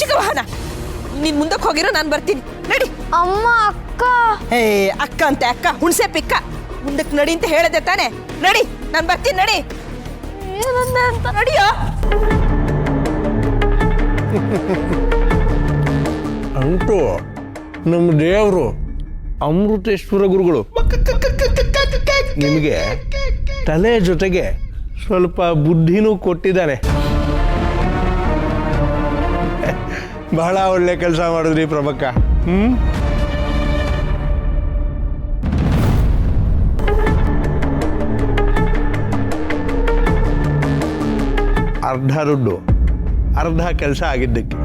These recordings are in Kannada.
ಶಿಖ ವಾಹನ ನೀನ್ ಮುಂದಕ್ಕೆ ಹೋಗಿರೋ ನಾನು ಬರ್ತೀನಿ ನಡಿ. ಅಮ್ಮ ಅಕ್ಕ. ಅಕ್ಕ ಅಂತೆ ಅಕ್ಕ ಹುಣ್ಸೆ ಪಿಕ್ಕ ಮುಂದಕ್ಕೆ ನಡಿ ಅಂತ ಹೇಳದೆ ತಾನೆ. ನಡಿ ನಾನು ಬರ್ತೀನಿ ನಡಿ. ಏನಂದೆ ಅಂತ ನಡಿಯೋ. ಅಂತೂ ನಮ್ಮ ದೇವರು ಅಮೃತೇಶ್ವರ ಗುರುಗಳು ನಿಮಗೆ ತಲೆ ಜೊತೆಗೆ ಸ್ವಲ್ಪ ಬುದ್ಧಿನೂ ಕೊಟ್ಟಿದ್ದಾನೆ. ಬಹಳ ಒಳ್ಳೆ ಕೆಲಸ ಮಾಡಿದ್ರಿ ಪ್ರಭಕ್ಕ. ಅರ್ಧ ದುಡ್ಡು ಅರ್ಧ ಕೆಲಸ ಆಗಿದ್ದಕ್ಕೆ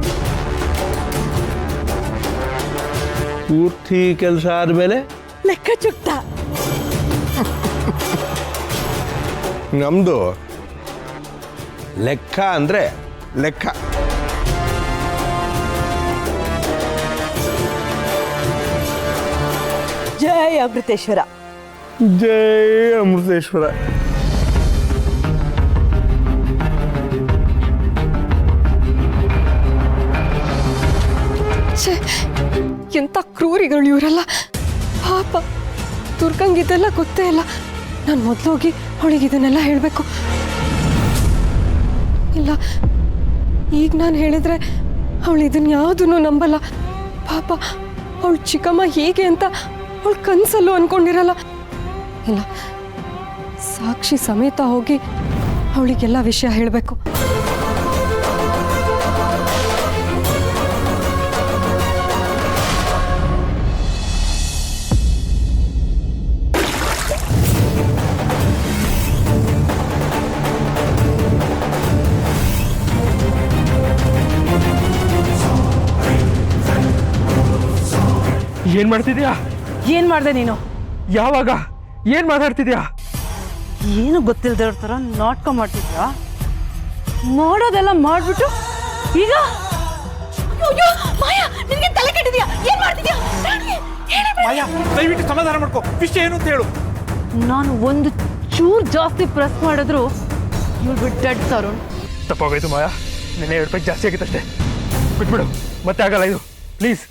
ಪೂರ್ತಿ ಕೆಲಸ ಆದಮೇಲೆ ಲೆಕ್ಕ ಚುಕ್ತ. ನಮ್ದು ಲೆಕ್ಕ ಅಂದ್ರೆ ಲೆಕ್ಕ. ಜೈ ಅಮೃತೇಶ್ವರ. ಜೈ ಅಮೃತೇಶ್ವರ. ಎಂಥ ಕ್ರೂರಿಗಳು ಇವರೆಲ್ಲ. ಪಾಪ ದುರ್ಗಂಗಿದೆಲ್ಲ ಗೊತ್ತೇ ಇಲ್ಲ. ನಾನು ಮೊದಲೋಗಿ ಅವಳಿಗೆ ಇದನ್ನೆಲ್ಲ ಹೇಳಬೇಕು. ಇಲ್ಲ, ಈಗ ನಾನು ಹೇಳಿದ್ರೆ ಅವಳು ಇದನ್ನ ಯಾವುದನ್ನು ನಂಬಲ್ಲ. ಪಾಪ ಅವಳು ಚಿಕ್ಕಮ್ಮ ಹೇಗೆ ಅಂತ ಅವಳು ಕನಸಲ್ಲೂ ಅಂದ್ಕೊಂಡಿರಲ್ಲ. ಇಲ್ಲ, ಸಾಕ್ಷಿ ಸಮೇತ ಹೋಗಿ ಅವಳಿಗೆಲ್ಲ ವಿಷಯ ಹೇಳಬೇಕು. ಏನ್ ಮಾಡ್ತಿದ್ಯಾ? ಏನ್ ಮಾಡ್ದೆ ನೀನು? ಯಾವಾಗ? ಏನ್ ಮಾತಾಡ್ತಿದ್ಯಾ? ಏನು ಗೊತ್ತಿಲ್ಲದೆ ಥರ ನಾಟಕ ಮಾಡ್ತಿದ್ಯಾ? ಮಾಡೋದೆಲ್ಲ ಮಾಡ್ಬಿಟ್ಟು ಈಗ ಮಾಯಾ ನಿನಗೆ ತಲೆ ಕೆಟ್ಟಿದ್ಯಾ? ಏನ್ ಮಾಡ್ತಿದ್ಯಾ? ಮಾಯಾ, ದಯವಿಟ್ಟು ಸಮಾಧಾನ ಮಾಡ್ಕೋ. ವಿಷಯ ಏನು ಅಂತ ಹೇಳು. ನಾನು ಒಂದು ಚೂರ್ ಜಾಸ್ತಿ ಪ್ರೆಸ್ ಮಾಡಿದ್ರು you'll be dead, ತರುಣ್. ತಪ್ಪಾಗೋಯ್ತು ಮಾಯಾ, ನಿನ್ನೆ 2 ರೂಪಾಯಿ ಜಾಸ್ತಿ ಆಗಿತ್ತಷ್ಟೇ. ಬಿಟ್ಬಿಡು, ಮತ್ತೆ ಆಗಲ್ಲ ಇದು, ಪ್ಲೀಸ್.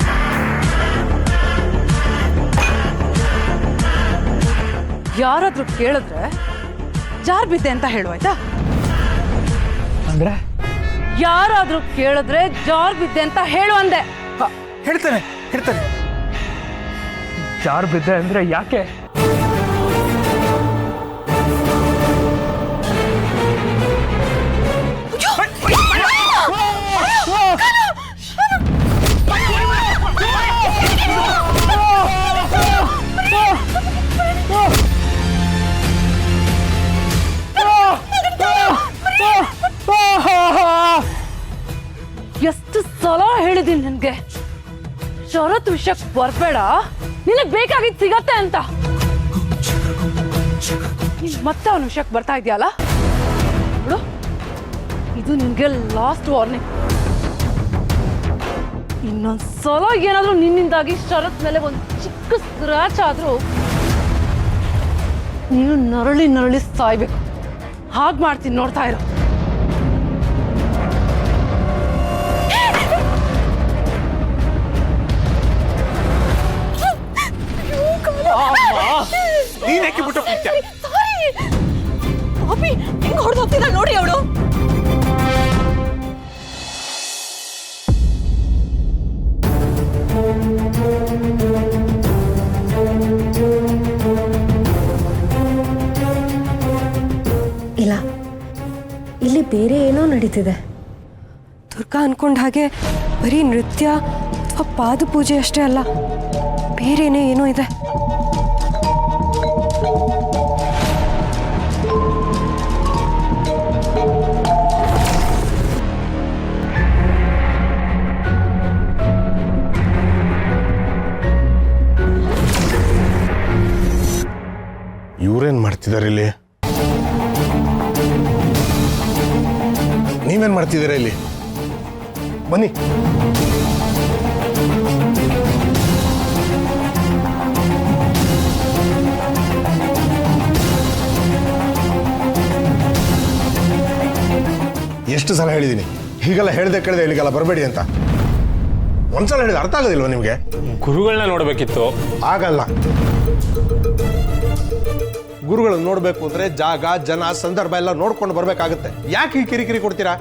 ಯಾರಾದ್ರೂ ಕೇಳಿದ್ರೆ ಜಾರ್ ಬಿದ್ದೆ ಅಂತ ಹೇಳು ಆಯ್ತಾ? ಅಂದ್ರೆ ಯಾರಾದ್ರೂ ಕೇಳಿದ್ರೆ ಜಾರ್ ಬಿದ್ದೆ ಅಂತ ಹೇಳು ಅಂದೆ. ಹೇಳ್ತಾನೆ. ಜಾರ್ ಬಿದ್ದೆ ಅಂದ್ರೆ ಯಾಕೆ? ಎಷ್ಟು ಸಲ ಹೇಳಿದೀನಿ ನಿನ್ಗೆ ಶರತ್ ವಿಷಯಕ್ಕೆ ಬರ್ಬೇಡ, ನಿನಗೆ ಬೇಕಾಗಿದ್ದು ಸಿಗತ್ತೆ ಅಂತ. ನೀನ್ ಮತ್ತೆ ಅವನ ವಿಷಯಕ್ಕೆ ಬರ್ತಾ ಇದೆಯಲ್ಲ, ನೋಡು ಇದು ನಿನ್ಗೆ ಲಾಸ್ಟ್ ವಾರ್ನಿಂಗ್. ಇನ್ನೊಂದ್ಸಲ ಏನಾದ್ರೂ ನಿನ್ನಿಂದಾಗಿ ಶರತ್ ಮೇಲೆ ಒಂದು ಚಿಕ್ಕ ಸ್ಕ್ರಾಚ್ ಆದ್ರೂ ನೀನು ನರಳಿ ಸಾಯ್ಬೇಕು. ಹಾಗೆ ಮಾಡ್ತೀನಿ, ನೋಡ್ತಾ ಇರೋ. ನೀನೇಕೆ ಬಿಟ್ಟು ಹೆಂಗ್ ಹೊಡೆದೋಗ್ತಿದ್ದಾಳೆ ನೋಡಿ ಅವಳು. ಇಲ್ಲ, ಇಲ್ಲಿ ಬೇರೆ ಏನೋ ನಡೀತಿದೆ. ದುರ್ಗಾ ಅನ್ಕೊಂಡ ಹಾಗೆ ಬರೀ ನೃತ್ಯ ಅಥವಾ ಪಾದ ಪೂಜೆ ಅಷ್ಟೇ ಅಲ್ಲ, ಬೇರೆನೇ ಏನೋ ಇದೆ. ಇವ್ರೇನ್ ಮಾಡ್ತಿದ್ದಾರೆ ಇಲ್ಲಿ? ನೀವೇನ್ ಮಾಡ್ತಿದ್ದೀರಾ ಇಲ್ಲಿ? ಬನ್ನಿ. ಎಷ್ಟು ಸಲ ಹೇಳಿದ್ದೀನಿ, ಹೀಗೆಲ್ಲ ಹೇಳ್ದೆ ಕೇಳ್ದೆ ಇಲ್ಲಿಗೆಲ್ಲ ಬರಬೇಡಿ ಅಂತ. ಒಂದ್ಸಲ ಹೇಳಿದ ಅರ್ಥ ಆಗೋದಿಲ್ವ ನಿಮಗೆ? ಗುರುಗಳನ್ನ ನೋಡಬೇಕಿತ್ತು. ಆಗಲ್ಲ. ಗುರುಗಳನ್ನ ನೋಡಬೇಕು ಅಂದರೆ ಜಾಗ, ಜನ, ಸಂದರ್ಭ ಎಲ್ಲ ನೋಡ್ಕೊಂಡು ಬರಬೇಕಾಗುತ್ತೆ. ಯಾಕೆ ಈ ಕಿರಿಕಿರಿ ಕೊಡ್ತೀರಾ?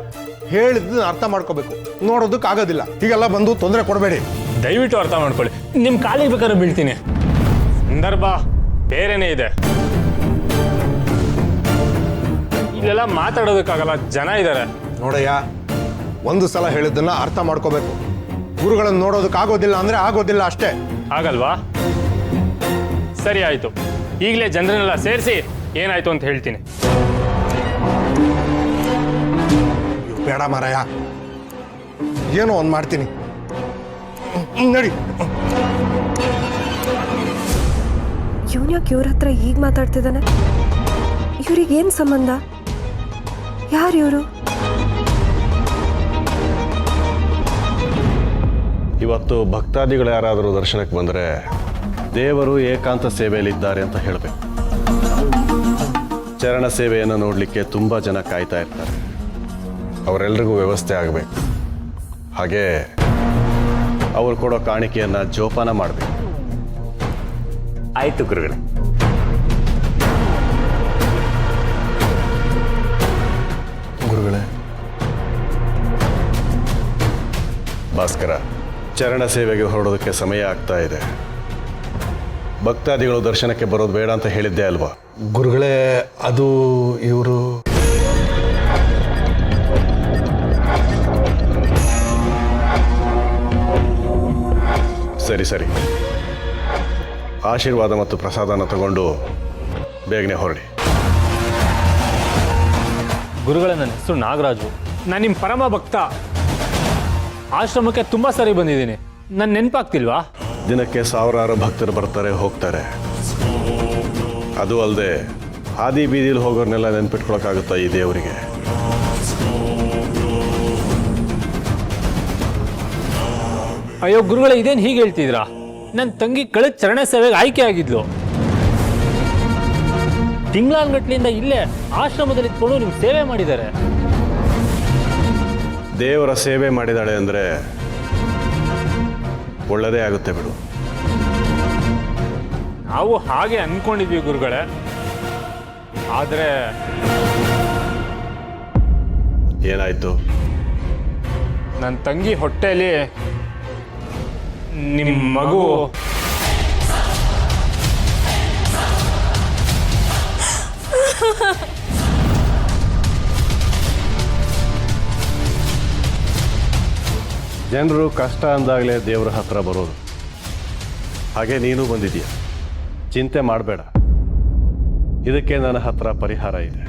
ಹೇಳಿದ್ದನ್ನ ಅರ್ಥ ಮಾಡ್ಕೋಬೇಕು. ನೋಡೋದಕ್ಕೆ ಆಗೋದಿಲ್ಲ. ಹೀಗೆಲ್ಲ ಬಂದು ತೊಂದರೆ ಕೊಡಬೇಡಿ. ದಯವಿಟ್ಟು ಅರ್ಥ ಮಾಡ್ಕೊಳ್ಳಿ. ನಿಮ್ಮ ಕಾಲಿಗೆ ಬೇಕಾದ್ರೆ ಬೀಳ್ತೀನಿ. ಸಂದರ್ಭ ಬೇರೆನೇ ಇದೆ. ಇಲ್ಲೆಲ್ಲ ಮಾತಾಡೋದಕ್ಕಾಗಲ್ಲ, ಜನ ಇದ್ದಾರೆ. ನೋಡಯ್ಯ, ಒಂದು ಸಲ ಹೇಳಿದ್ದನ್ನ ಅರ್ಥ ಮಾಡ್ಕೋಬೇಕು. ಗುರುಗಳನ್ನು ನೋಡೋದಕ್ಕೆ ಆಗೋದಿಲ್ಲ ಅಂದರೆ ಆಗೋದಿಲ್ಲ ಅಷ್ಟೇ. ಆಗಲ್ವಾ? ಸರಿ ಆಯಿತು. ಈಗಲೇ ಜನರನ್ನೆಲ್ಲ ಸೇರಿಸಿ ಏನಾಯ್ತು ಅಂತ ಹೇಳ್ತೀನಿ. ಬೇಡ ಮಾರಾಯ, ಏನೋ ಒಂದು ಮಾಡ್ತೀನಿ. ನಡಿ. ಇವನ್ಯಾಕೆ ಇವ್ರ ಹತ್ರ ಈಗ ಮಾತಾಡ್ತಿದ್ದಾನೆ? ಇವ್ರಿಗೇನು ಸಂಬಂಧ? ಯಾರು ಇವರು? ಇವತ್ತು ಭಕ್ತಾದಿಗಳು ಯಾರಾದರೂ ದರ್ಶನಕ್ಕೆ ಬಂದರೆ ದೇವರು ಏಕಾಂತ ಸೇವೆಯಲ್ಲಿದ್ದಾರೆ ಅಂತ ಹೇಳಬೇಕು. ಚರಣ ಸೇವೆಯನ್ನು ನೋಡಲಿಕ್ಕೆ ತುಂಬ ಜನ ಕಾಯ್ತಾ ಇರ್ತಾರೆ. ಅವರೆಲ್ಲರಿಗೂ ವ್ಯವಸ್ಥೆ ಆಗಬೇಕು. ಹಾಗೆ ಅವರು ಕೊಡೋ ಕಾಣಿಕೆಯನ್ನು ಜೋಪಾನ ಮಾಡಬೇಕು. ಆಯಿತು ಗುರುಗಳೇ. ಗುರುಗಳೇ, ಭಾಸ್ಕರ, ಚರಣ ಸೇವೆಗೆ ಹೊರಡೋದಕ್ಕೆ ಸಮಯ ಆಗ್ತಾ ಇದೆ. ಭಕ್ತಾದಿಗಳು ದರ್ಶನಕ್ಕೆ ಬರೋದು ಬೇಡ ಅಂತ ಹೇಳಿದ್ದೆ ಅಲ್ವಾ? ಗುರುಗಳೇ, ಅದು ಇವರು ಸರಿ ಸರಿ, ಆಶೀರ್ವಾದ ಮತ್ತು ಪ್ರಸಾದನ ತಗೊಂಡು ಬೇಗನೆ ಹೊರಡಿ. ಗುರುಗಳೇ, ನನ್ನ ಹೆಸರು ನಾಗರಾಜು. ನಾನು ನಿಮ್ಮ ಪರಮ ಭಕ್ತ. ಆಶ್ರಮಕ್ಕೆ ತುಂಬ ಸರಿ ಬಂದಿದ್ದೀನಿ. ನನ್ನ ನೆನಪಾಗ್ತಿಲ್ವಾ? ದಿನಕ್ಕೆ ಸಾವಿರಾರು ಭಕ್ತರು ಬರ್ತಾರೆ ಹೋಗ್ತಾರೆ. ಅದು ಅಲ್ಲದೆ ಹಾದಿ ಬೀದಿಲಿ ಹೋಗೋರ್ನೆಲ್ಲ ನೆನ್ಪಿಟ್ಕೊಳಕ್ಕಾಗುತ್ತಾ ಈ ದೇವರಿಗೆ? ಅಯ್ಯೋ ಗುರುಗಳೇ, ಇದೇನು ಹೀಗೆ ಹೇಳ್ತಿದ್ರಾ? ನನ್ನ ತಂಗಿ ಕಳೆದ ಚರಣ ಸೇವೆಗೆ ಆಯ್ಕೆ ಆಗಿದ್ಲು. ತಿಂಗಳಾನ್ಗಟ್ಲಿಂದ ಇಲ್ಲೇ ಆಶ್ರಮದಲ್ಲಿ ಇಟ್ಕೊಂಡು ನಿಮ್ಗೆ ಸೇವೆ ಮಾಡಿದ್ದಾರೆ. ದೇವರ ಸೇವೆ ಮಾಡಿದಾಳೆ ಅಂದರೆ ಒಳ್ಳೆಯದೇ ಆಗುತ್ತೆ ಬಿಡು. ನಾವು ಹಾಗೆ ಅನ್ಕೊಂಡಿದ್ವಿ ಗುರುಗಳೇ. ಆದರೆ ಏನಾಯ್ತು? ನನ್ನ ತಂಗಿ ಹೊಟ್ಟೆಯಲ್ಲಿ ನಿಮ್ಮ ಮಗು ಜನರು ಕಷ್ಟ ಅಂದಾಗಲೇ ದೇವರ ಹತ್ರ ಬರೋದು. ಹಾಗೆ ನೀನು ಬಂದಿದೀಯ. ಚಿಂತೆ ಮಾಡಬೇಡ, ಇದಕ್ಕೆ ನನ್ನ ಹತ್ರ ಪರಿಹಾರ ಇದೆ.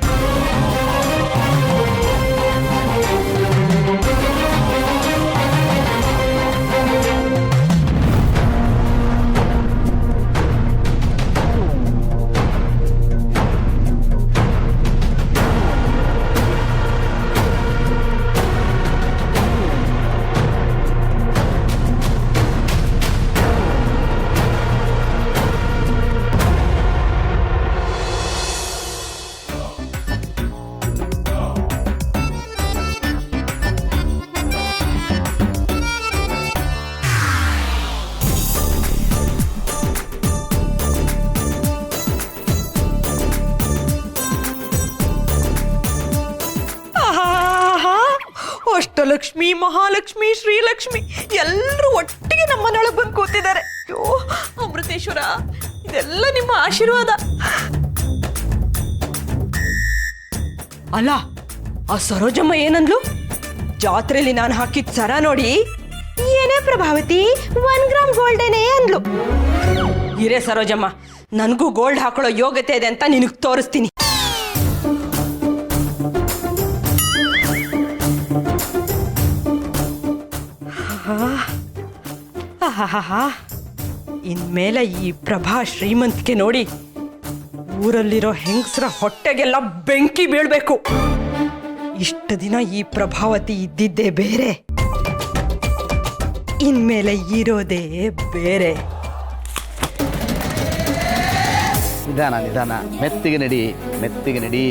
ಅಷ್ಟಲಕ್ಷ್ಮಿ, ಮಹಾಲಕ್ಷ್ಮಿ, ಶ್ರೀಲಕ್ಷ್ಮಿ ಎಲ್ಲರೂ ಒಟ್ಟಿಗೆ ನಮ್ಮನೊಳಗೆ ಬಂದು ಕೂತಿದ್ದಾರೆ. ಅಯ್ಯೋ ಅಮೃತೇಶ್ವರ, ಇದೆಲ್ಲ ನಿಮ್ಮ ಆಶೀರ್ವಾದ. ಅಲ್ಲ, ಆ ಸರೋಜಮ್ಮ ಏನಂದ್ಲು? ಜಾತ್ರೆಯಲ್ಲಿ ನಾನು ಹಾಕಿದ ಸರ ನೋಡಿ, ಏನೇ ಪ್ರಭಾವತಿ 1 ಗ್ರಾಮ್ ಗೋಲ್ಡೇನೇ ಅಂದ್ಲು. ಇರೇ ಸರೋಜಮ್ಮ, ನನಗೂ ಗೋಲ್ಡ್ ಹಾಕೊಳ್ಳೋ ಯೋಗ್ಯತೆ ಇದೆ ಅಂತ ನಿನಗೆ ತೋರಿಸ್ತೀನಿ. ಇನ್ಮೇಲೆ ಈ ಪ್ರಭಾ ಶ್ರೀಮಂತಿಕೆ ನೋಡಿ ಊರಲ್ಲಿರೋ ಹೆಂಗಸರ ಹೊಟ್ಟೆಗೆಲ್ಲ ಬೆಂಕಿ ಬೀಳ್ಬೇಕು. ಇಷ್ಟು ದಿನ ಈ ಪ್ರಭಾವತಿ ಇದ್ದಿದ್ದೇ ಬೇರೆ, ಇನ್ಮೇಲೆ ಇರೋದೇ ಬೇರೆ. ನಿಧಾನ ನಿಧಾನ, ಮೆತ್ತಿಗೆ ನಡಿ, ಮೆತ್ತಿಗೆ ನಡಿ.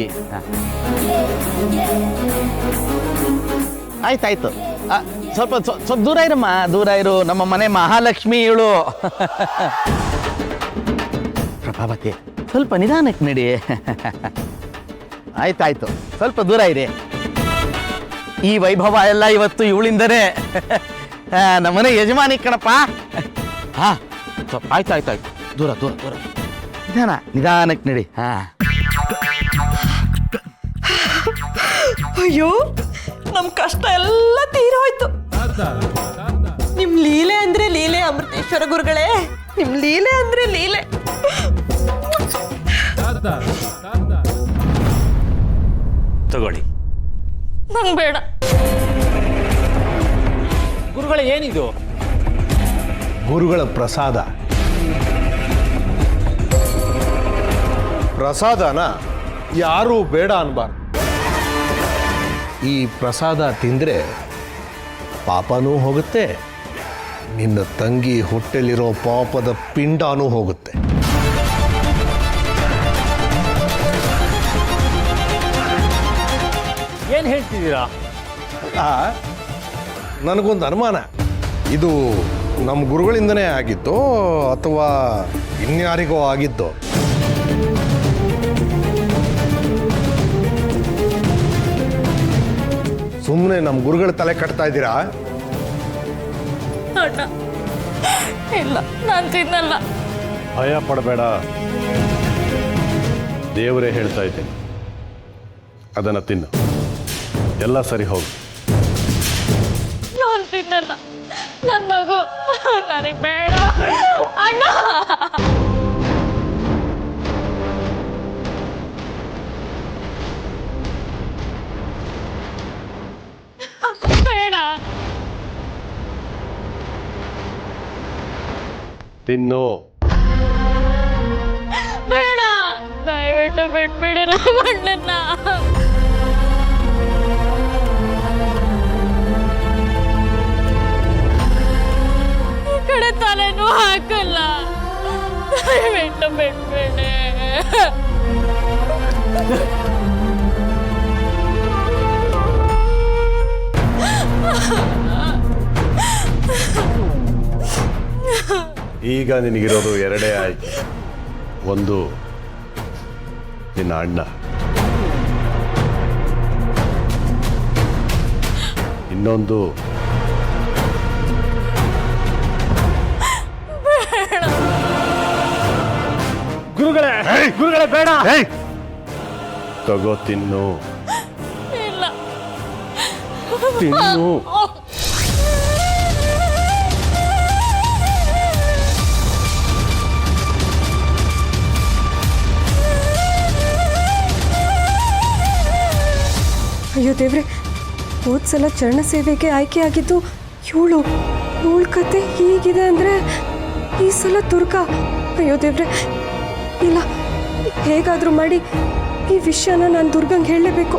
ಆಯ್ತಾಯ್ತು ಸ್ವಲ್ಪ ಸ್ವಲ್ಪ ದೂರ ಇರಮ್ಮ, ದೂರ ಇರು. ನಮ್ಮ ಮನೆ ಮಹಾಲಕ್ಷ್ಮಿ ಇವಳು. ಪ್ರಭಾವತಿ ಸ್ವಲ್ಪ ನಿಧಾನಕ್ಕೆ ನಡಿ. ಆಯ್ತಾಯ್ತು, ಸ್ವಲ್ಪ ದೂರ ಇರಿ. ಈ ವೈಭವ ಎಲ್ಲ ಇವತ್ತು ಇವಳಿಂದನೇ. ನಮ್ಮನೆ ಯಜಮಾನಿ ಕಣಪ್ಪ. ಹಾ ಸ್ವಲ್ಪ ಆಯ್ತಾಯ್ತು, ದೂರ ದೂರ ದೂರ, ನಿಧಾನಕ್ಕೆ ನಡಿ. ಹಾ ಅಯ್ಯೋ, ನಮ್ ಕಷ್ಟ ಎಲ್ಲ ತೀರೋಯ್ತು. ನಿಮ್ ಲೀಲೆ ಅಂದ್ರೆ ಲೀಲೆ ಅಮೃತೇಶ್ವರ ಗುರುಗಳೇ, ನಿಮ್ ಲೀಲೆ ಅಂದ್ರೆ ಲೀಲೆ. ತಗೊಳ್ಳಿ. ನಂಗೆ ಬೇಡ. ಗುರುಗಳೇ, ಏನಿದು? ಗುರುಗಳ ಪ್ರಸಾದ. ಪ್ರಸಾದನ ಯಾರೂ ಬೇಡ ಅನ್ಬಾರ್ದು. ಈ ಪ್ರಸಾದ ತಿಂದರೆ ಪಾಪನೂ ಹೋಗುತ್ತೆ, ನಿನ್ನ ತಂಗಿ ಹೊಟ್ಟೆಲಿರೋ ಪಾಪದ ಪಿಂಡನೂ ಹೋಗುತ್ತೆ. ಏನು ಹೇಳ್ತಿದ್ದೀರಾ? ನನಗೊಂದು ಅನುಮಾನ, ಇದು ನಮ್ಮ ಗುರುಗಳಿಂದನೇ ಆಗಿತ್ತೋ ಅಥವಾ ಇನ್ಯಾರಿಗೋ ಆಗಿತ್ತೋ? ಸುಮ್ಮನೆ ನಮ್ಮ ಗುರುಗಳ ತಲೆ ಕಟ್ತಾ ಇದ್ದೀರಾ? ಅಣ್ಣ, ಇಲ್ಲ, ನಾನು ತಿನ್ನಲ್ಲ. ಭಯ ಪಡಬೇಡ, ದೇವರೇ ಹೇಳ್ತಾ ಇದ್ದೀನಿ, ಅದನ್ನು ತಿನ್ನು, ಎಲ್ಲ ಸರಿ ಹೋಗು. ನಾನು ತಿನ್ನಲ್ಲ. ನನ್ನ ಮಗು ನನಗೆ ಬೇಡ ಅಣ್ಣ. ಬೇಡ. ತಿನ್ನು. ಬೇಡ, ದಯವಿಟ್ಟು ಬಿಟ್ಬಿಡಿ ನಮ್ಮ ಅಣ್ಣನ್ನ. ಈ ಕಡೆ ತಲೆನೂ ಹಾಕಲ್ಲ, ದಯವಿಟ್ಟು ಬಿಟ್ಬಿಡಿ. ಈಗ ನಿನಗಿರೋದು ಎರಡೇ ಆಯ್ಕೆ. ಒಂದು ನಿನ್ನ ಅಣ್ಣ, ಇನ್ನೊಂದು ಗುರುಗಳೇ, ಗುರುಗಳೇ, ಬೇಡ. ತಗೋ, ತಿನ್ನು. ಇಲ್ಲ. ತಿನ್ನು. ಅಯ್ಯೋ ದೇವ್ರೆ, ಹೋದ್ಸಲ ಚರಣ ಸೇವೆಗೆ ಆಯ್ಕೆ ಆಗಿದ್ದು ಇವಳ ಕತೆ ಹೀಗಿದೆ ಅಂದರೆ ಈ ಸಲ ದುರ್ಗಾ. ಅಯ್ಯೋ ದೇವ್ರೆ, ಇಲ್ಲ, ಹೇಗಾದರೂ ಮಾಡಿ ಈ ವಿಷಯನ ನಾನು ದುರ್ಗಂಗೆ ಹೇಳಲೇಬೇಕು.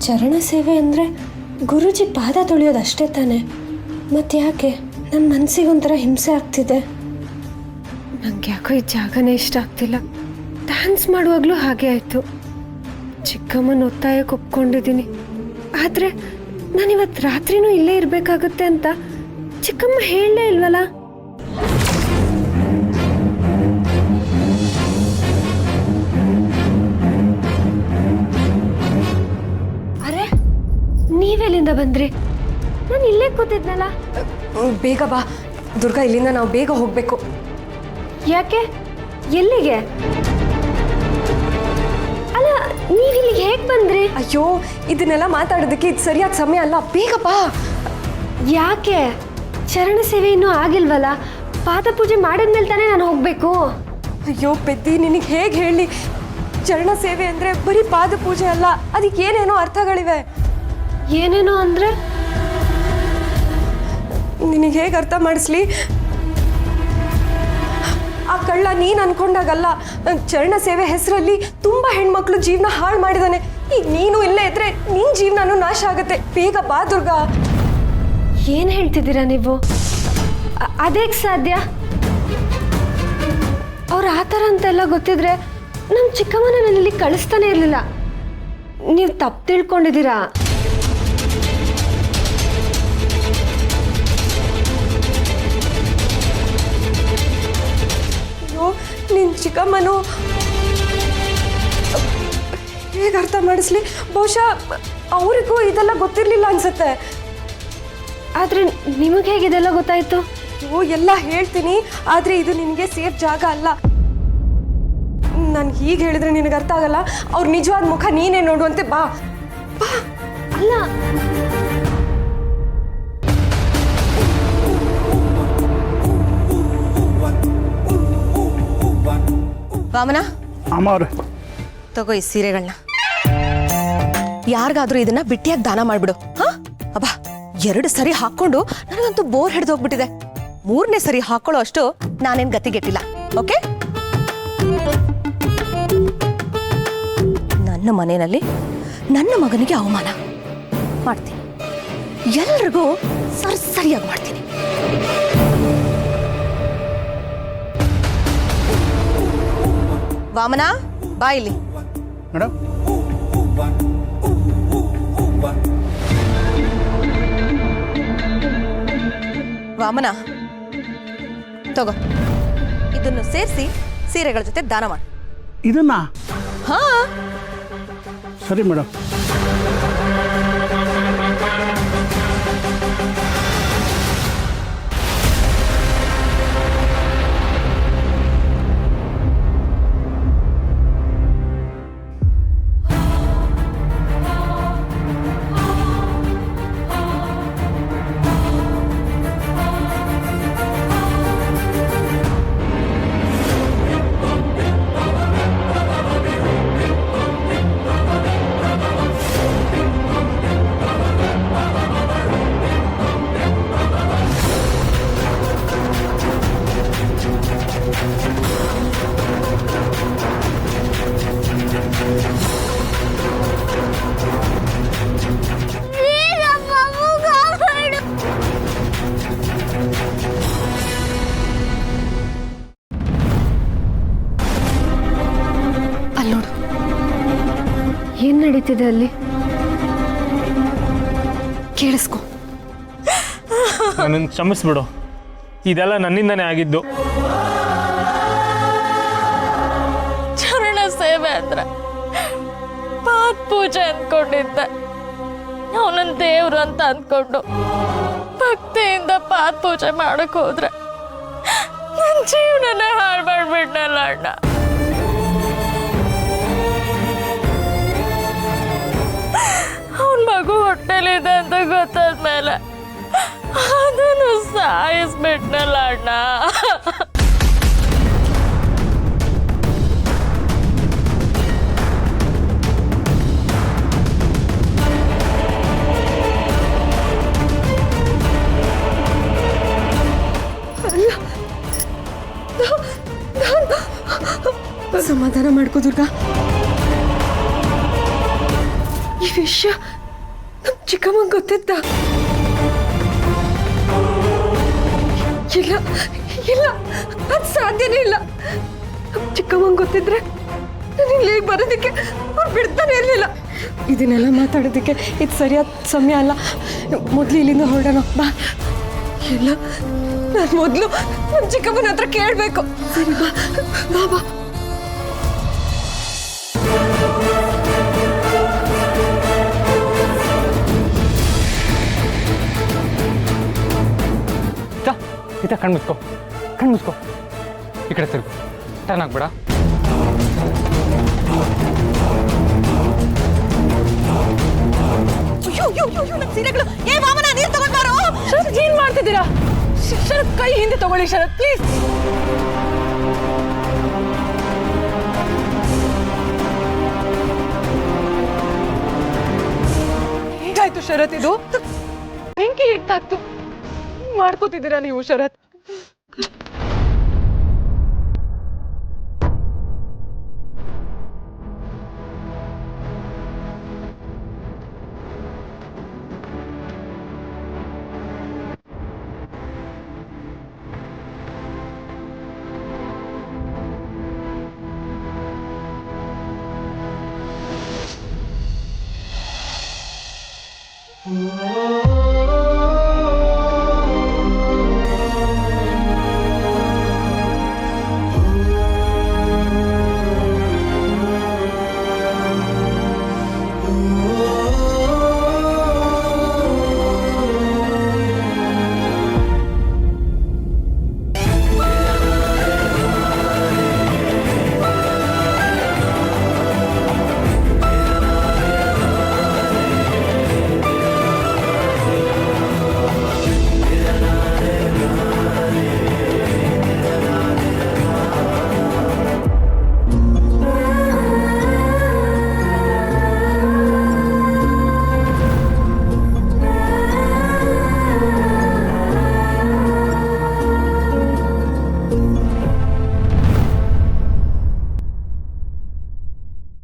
ಚರಣ ಸೇವೆ ಅಂದರೆ ಗುರೂಜಿ ಪಾದ ತೊಳೆಯೋದಷ್ಟೇ ತಾನೆ, ಮತ್ತೆ ಯಾಕೆ ನನ್ನ ಮನಸ್ಸಿಗೊಂಥರ ಹಿಂಸೆ ಆಗ್ತಿದೆ. ನಂಗೆ ಯಾಕೋ ಈ ಜಾಗನೇ ಇಷ್ಟ ಆಗ್ತಿಲ್ಲ. ಡ್ಯಾನ್ಸ್ ಮಾಡುವಾಗಲೂ ಹಾಗೆ ಆಯಿತು. ಚಿಕ್ಕಮ್ಮನ ಒತ್ತಾಯಕ್ಕೆ ಒಪ್ಕೊಂಡಿದ್ದೀನಿ, ಆದರೆ ನಾನಿವತ್ತು ರಾತ್ರಿನೂ ಇಲ್ಲೇ ಇರಬೇಕಾಗುತ್ತೆ ಅಂತ ಚಿಕ್ಕಮ್ಮ ಹೇಳಲೇ ಇಲ್ವಲ್ಲ. ಅರೆ, ನೀವೆಲ್ಲಿಂದ ಬಂದ್ರಿ? ನಾನು ಇಲ್ಲೇ ಕೂತಿದ್ನಲ್ಲ. ಬೇಗ ಬಾ ದುರ್ಗಾ, ಇಲ್ಲಿಂದ ನಾವು ಬೇಗ ಹೋಗಬೇಕು. ಯಾಕೆ? ಎಲ್ಲಿಗೆ? ಅಲ್ಲ, ನೀವಿಲ್ಲಿಗೆ ಹೇಗೆ ಬಂದ್ರಿ? ಅಯ್ಯೋ, ಇದನ್ನೆಲ್ಲ ಮಾತಾಡೋದಕ್ಕೆ ಇದು ಸರಿಯಾದ ಸಮಯ ಅಲ್ಲ. ಬೇಗ ಬಾ. ಯಾಕೆ? ಚರಣ ಸೇವೆ ಇನ್ನೂ ಆಗಿಲ್ವಲ್ಲ, ಪಾದ ಪೂಜೆ ಮಾಡಿದ್ಮೇಲೆ ತಾನೇ ನಾನು ಹೋಗಬೇಕು. ಅಯ್ಯೋ ಪೆದ್ದಿ, ನಿನಗೆ ಹೇಗೆ ಹೇಳಿ? ಚರಣ ಸೇವೆ ಅಂದರೆ ಬರೀ ಪಾದ ಪೂಜೆ ಅಲ್ಲ, ಅದಕ್ಕೆ ಏನೇನೋ ಅರ್ಥಗಳಿವೆ. ಏನೇನೋ ಅಂದರೆ ನಿನಗೆ ಹೇಗೆ ಅರ್ಥ ಮಾಡಿಸ್ಲಿ? ಆ ಕಳ್ಳ ನೀನು ಅನ್ಕೊಂಡಾಗಲ್ಲ, ಚರಣ ಸೇವೆ ಹೆಸರಲ್ಲಿ ತುಂಬ ಹೆಣ್ಮಕ್ಳು ಜೀವನ ಹಾಳು ಮಾಡಿದಾನೆ. ಈಗ ನೀನು ಇಲ್ಲೇ ಇದ್ರೆ ನಿನ್ನ ಜೀವನನೂ ನಾಶ ಆಗುತ್ತೆ. ಬೇಗ ಬಾ ದುರ್ಗಾ. ಏನು ಹೇಳ್ತಿದ್ದೀರಾ ನೀವು? ಅದೇಗೆ ಸಾಧ್ಯ? ಅವ್ರು ಆ ಥರ ಅಂತೆಲ್ಲ ಗೊತ್ತಿದ್ರೆ ನಮ್ಮ ಚಿಕ್ಕಮ್ಮನ ನಾನು ಇಲ್ಲಿ ಕಳಿಸ್ತಾನೆ ಇರಲಿಲ್ಲ. ನೀವು ತಪ್ಪು ತಿಳ್ಕೊಂಡಿದ್ದೀರಾ. ಅಯ್ಯೋ, ನಿನ್ನ ಚಿಕ್ಕಮ್ಮನು ಹೇಗೆ ಅರ್ಥ ಮಾಡಿಸ್ಲಿ? ಬಹುಶಃ ಅವರಿಗೂ ಇದೆಲ್ಲ ಗೊತ್ತಿರಲಿಲ್ಲ ಅನ್ಸುತ್ತೆ. ಆದರೆ ನಿಮಗೆ ಹೇಗೆ ಇದೆಲ್ಲ ಗೊತ್ತಾಯಿತು? ಅಯ್ಯೋ, ಎಲ್ಲ ಹೇಳ್ತೀನಿ, ಆದರೆ ಇದು ನಿನಗೆ ಸೇಫ್ ಜಾಗ ಅಲ್ಲ. ನಾನು ಹೀಗೆ ಹೇಳಿದ್ರೆ ನಿನಗೆ ಅರ್ಥ ಆಗಲ್ಲ. ಅವ್ರ ನಿಜವಾದ ಮುಖ ನೀನೇ ನೋಡುವಂತೆ. ಬಾ ಬಾ. ಅಲ್ಲ, ವಾಮನ, ಅಮ್ಮವ್ರೆ, ತಗೋ ಈ ಸೀರೆಗಳನ್ನ. ಯಾರಿಗಾದ್ರೂ ಇದನ್ನ ಬಿಟ್ಟಿಯಾಗಿ ದಾನ ಮಾಡ್ಬಿಡು. ಹಾ ಅಬ್ಬಾ, 2 ಸರಿ ಹಾಕೊಂಡು ನನಗಂತೂ ಬೋರ್ ಹಿಡಿದೋಗ್ಬಿಟ್ಟಿದೆ. 3ನೇ ಸರಿ ಹಾಕೊಳ್ಳೋ ಅಷ್ಟು ನಾನೇನ್ ಗತಿಗೆಟ್ಟಿಲ್ಲ. ಓಕೆ, ನನ್ನ ಮನೆಯಲ್ಲಿ ನನ್ನ ಮಗನಿಗೆ ಅವಮಾನ ಮಾಡ್ತೀನಿ. ಎಲ್ರಿಗೂ ಸರಿಯಾಗಿ ಮಾಡ್ತೀನಿ. ವಾಮನ, ಬಾ ಇಲ್ಲಿ. ಮೇಡಮ್, ವಾಮನ, ತಗೋ, ಇದನ್ನು ಸೇರಿಸಿ ಸೀರೆಗಳ ಜೊತೆ ದಾನ ಮಾಡಿ. ಇದನ್ನ ಹಾ, ಸರಿ ಮೇಡಮ್. ನೋಡು ಏನ್ ನಡೀತಿದೆ ಅಲ್ಲಿ. ಕೇಳಿಸ್ಕೊ. ನನ್ನನ್ನು ಕ್ಷಮಿಸ್ಬಿಡು, ಇದೆಲ್ಲ ನನ್ನಿಂದನೇ ಆಗಿದ್ದು. ಚರಣ ಸೇವೆ ಅಂದ್ರೆ ಪಾದ ಪೂಜೆ ಅಂದ್ಕೊಂಡಿದ್ದೆ. ಅವನನ್ನ ದೇವ್ರು ಅಂತ ಅಂದ್ಕೊಂಡು ಭಕ್ತಿಯಿಂದ ಪಾದ ಪೂಜೆ ಮಾಡಕ್ ಹೋದ್ರೆ ನನ್ನ ಜೀವನನೇ ಹಾಳು ಮಾಡ್ಬಿಟ್ನಲ್ಲ ಅಣ್ಣ. ಅವನ ಮಗು ಹೊಟ್ಟೆಲಿದೆ ಅಂತ ಗೊತ್ತಾದ್ಮೇಲೆ ಅದನ್ನು ಸಾಯಿಸ್ಬಿಟ್ನಲ್ಲ ಅಣ್ಣ. ಸಮಾಧಾನ ಮಾಡ್ಕೋ ದುರ್ಗಾ. ಈ ವಿಷಯ ನಮ್ ಚಿಕ್ಕಮ್ಮಂಗೆ ಗೊತ್ತಿದ್ದ? ಇಲ್ಲ ಇಲ್ಲ, ಅದು ಸಾಧ್ಯನೇ ಇಲ್ಲ. ನಮ್ ಚಿಕ್ಕಮ್ಮಂಗೆ ಗೊತ್ತಿದ್ರೆ ನಾನು ಇಲ್ಲಿ ಬರೋದಕ್ಕೆ ಅವ್ರು ಬಿಡ್ತಾನೆ ಇರಲಿಲ್ಲ. ಇದನ್ನೆಲ್ಲ ಮಾತಾಡೋದಕ್ಕೆ ಇದು ಸರಿಯಾದ ಸಮಯ ಅಲ್ಲ. ಮೊದಲು ಇಲ್ಲಿಂದ ಹೊರಡೋಣ ಬಾ. ಇಲ್ಲ, ನಾನು ಮೊದಲು ನಮ್ಮ ಚಿಕ್ಕಮ್ಮನ ಹತ್ರ ಕೇಳಬೇಕು. ಸರಿ ಬಾ ಬಾ ಬಾ. ಈತ ಕಣ್ಮುಚ್ಕೋ, ಕಣ್ಮುಚ್ಕೋ, ಈ ಕಡೆ ತಿರುಗು, ಟರ್ನ್ ಆಗ್ಬೇಡ. ಏನ್ ಮಾಡ್ತಿದ್ದೀರಾ? ಶರತ್, ಕೈ ಹಿಂದೆ ತಗೊಳ್ಳಿ ಶರತ್, ಪ್ಲೀಸ್. ಹೇಗಾಯ್ತು ಶರತ್? ಇದು ಬೆಂಕಿ ಹಿಟ್ಟಾಗ್ತು ಮಾಡ್ಕೋತಿದ್ದೀರಾ ನೀವು ಶರತ್?